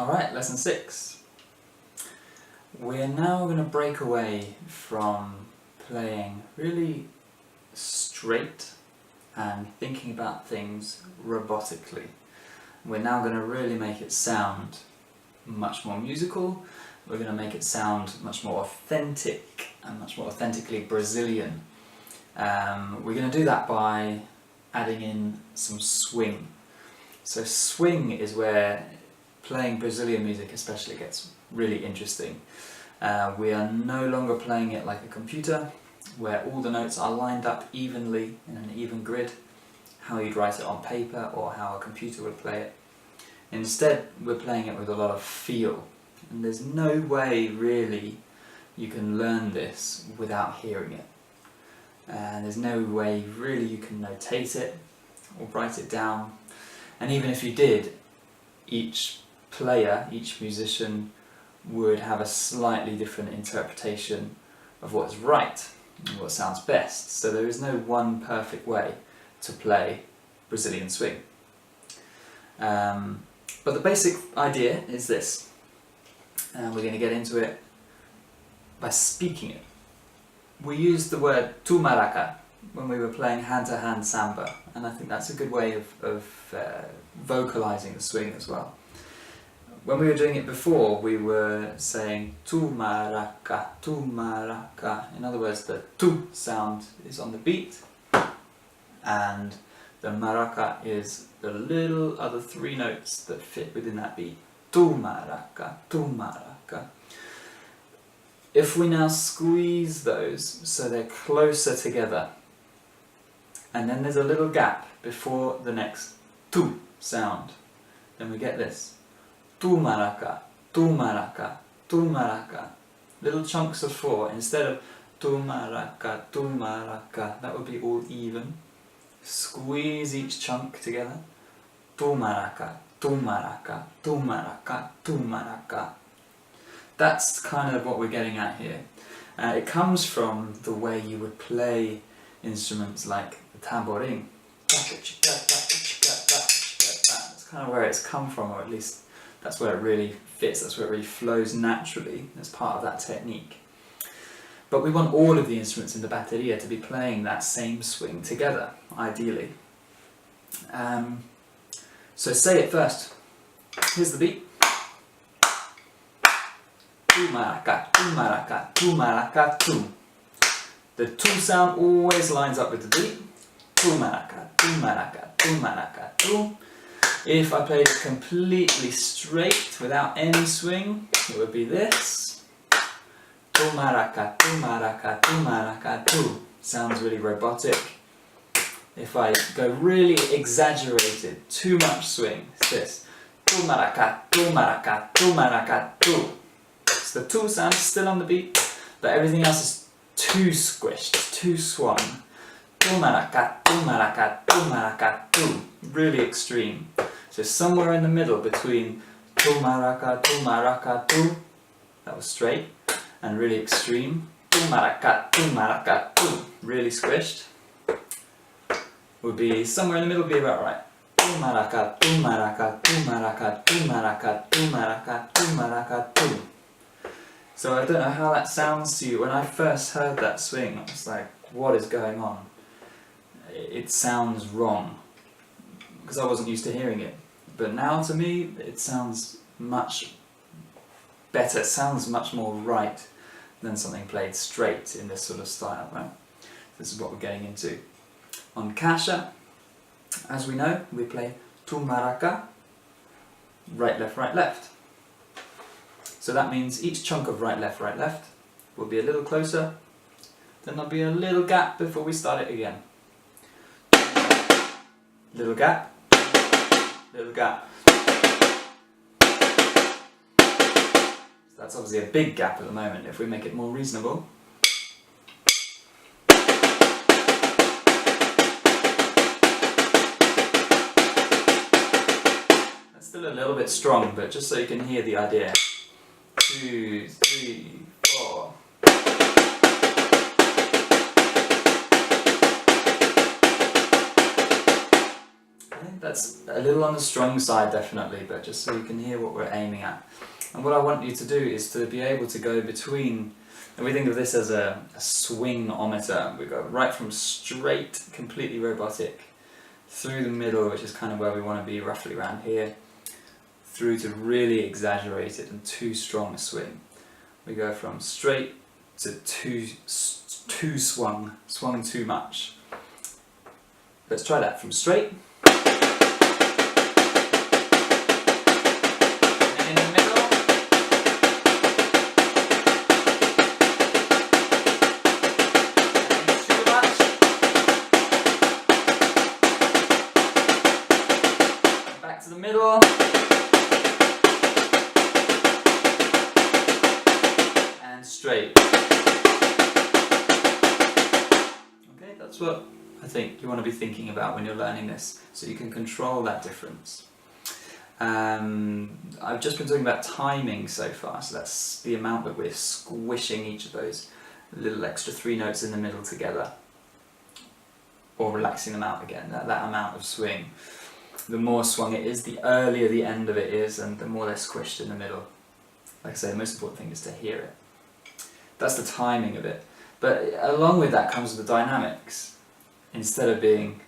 Alright, lesson 6. We're now going to break away from playing really straight and thinking about things robotically. We're now going to really make it sound much more musical. We're going to make it sound much more authentic and much more authentically Brazilian. We're going to do that by adding in some swing. So swing is where playing Brazilian music especially gets really interesting. We are no longer playing it like a computer, where all the notes are lined up evenly in an even grid, how you'd write it on paper or how a computer would play it. Instead, we're playing it with a lot of feel, and there's no way really you can learn this without hearing it. And there's no way really you can notate it or write it down. And even if you did, each player, each musician would have a slightly different interpretation of what's right and what sounds best. So there is no one perfect way to play Brazilian swing. But the basic idea is this, and we're going to get into it by speaking it. We used the word TumaraCATu when we were playing hand-to-hand Samba, and I think that's a good way of vocalizing the swing as well. When we were doing it before, we were saying TumaraCATu, TumaraCATu. In other words, the tu sound is on the beat, and the maraca is the little other 3 notes that fit within that beat. TumaraCATu, TumaraCATu. If we now squeeze those so they're closer together, and then there's a little gap before the next tu sound, then we get this. TumaraCATu, TumaraCATu, TumaraCATu. Little chunks of 4 instead of TumaraCATu, TumaraCATu. That would be all even. Squeeze each chunk together. TumaraCATu, TumaraCATu, TumaraCATu, TumaraCATu. That's kind of what we're getting at here. It comes from the way you would play instruments like the tamborim. That's kind of where it's come from, or at least that's where it really fits, that's where it really flows naturally as part of that technique. But we want all of the instruments in the bateria to be playing that same swing together, ideally. So say it first. Here's the beat. TumaraCATu, TumaraCATu, TumaraCATu. The tu sound always lines up with the beat. TumaraCATu, TumaraCATu, TumaraCATu. If I played it completely straight without any swing, it would be this. TumaraCATu, TumaraCATu, TumaraCATu. Sounds really robotic. If I go really exaggerated, too much swing, it's this. TumaraCATu, TumaraCATu, TumaraCATu. So the tu sound is still on the beat, but everything else is too squished, too swung. TumaraCATu, TumaraCATu, TumaraCATu. Really extreme. So somewhere in the middle between TumaraCATu, TumaraCATu, that was straight, and really extreme. TumaraCATu, TumaraCATu, really squished, would be somewhere in the middle, be about right. TumaraCATu, TumaraCATu, TumaraCATu, TumaraCATu, TumaraCATu, TumaraCATu. So I don't know how that sounds to you. When I first heard that swing, I was like, what is going on? It sounds wrong, because I wasn't used to hearing it. But now to me, it sounds much better, it sounds much more right than something played straight in this sort of style, right? This is what we're getting into. On Caixa, as we know, we play TumaraCATu, right, left, right, left. So that means each chunk of right, left will be a little closer, then there'll be a little gap before we start it again. Little gap, little gap. So that's obviously a big gap at the moment. If we make it more reasonable, that's still a little bit strong, but just so you can hear the idea. 2, 3, 4. That's a little on the strong side definitely, but just so you can hear what we're aiming at. And what I want you to do is to be able to go between, and we think of this as a swingometer. We go right from straight, completely robotic, through the middle, which is kind of where we want to be, roughly around here, through to really exaggerated and too strong a swing. We go from straight to too swung too much. Let's try that from straight. To the middle, and straight. Okay, that's what I think you want to be thinking about when you're learning this, so you can control that difference. I've just been talking about timing so far, so that's the amount that we're squishing each of those little extra 3 notes in the middle together, or relaxing them out again, that amount of swing. The more swung it is, the earlier the end of it is, and the more they're squished in the middle. Like I say, the most important thing is to hear it. That's the timing of it. But along with that comes the dynamics. Instead of being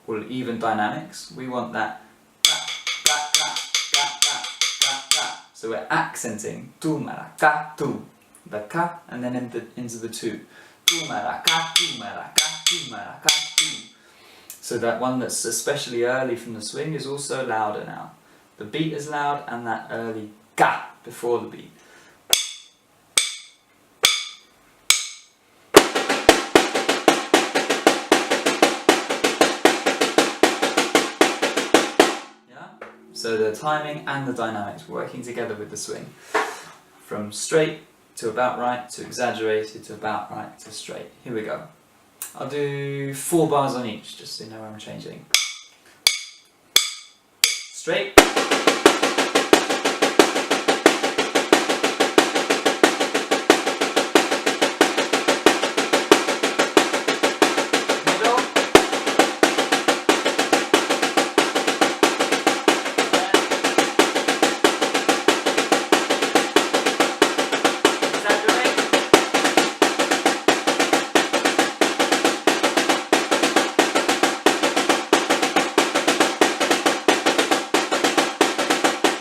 all even dynamics, we want that. So we're accenting TumaraCATu, the ka, and then into the tu. TumaraCATuMaraCA. So that one that's especially early from the swing is also louder now. The beat is loud, and that early ka before the beat. Yeah? So the timing and the dynamics working together with the swing. From straight to about right, to exaggerated, to about right, to straight. Here we go. I'll do 4 bars on each, just so you know where I'm changing. Straight.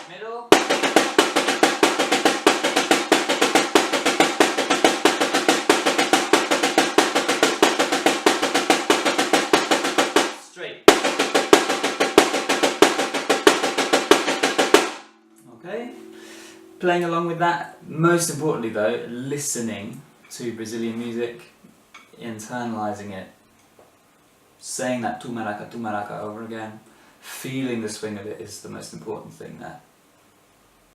Middle. Okay, playing along with that. Most importantly though, listening to Brazilian music, internalizing it, saying that TumaraCATuMaraCA over again, feeling the swing of it is the most important thing there.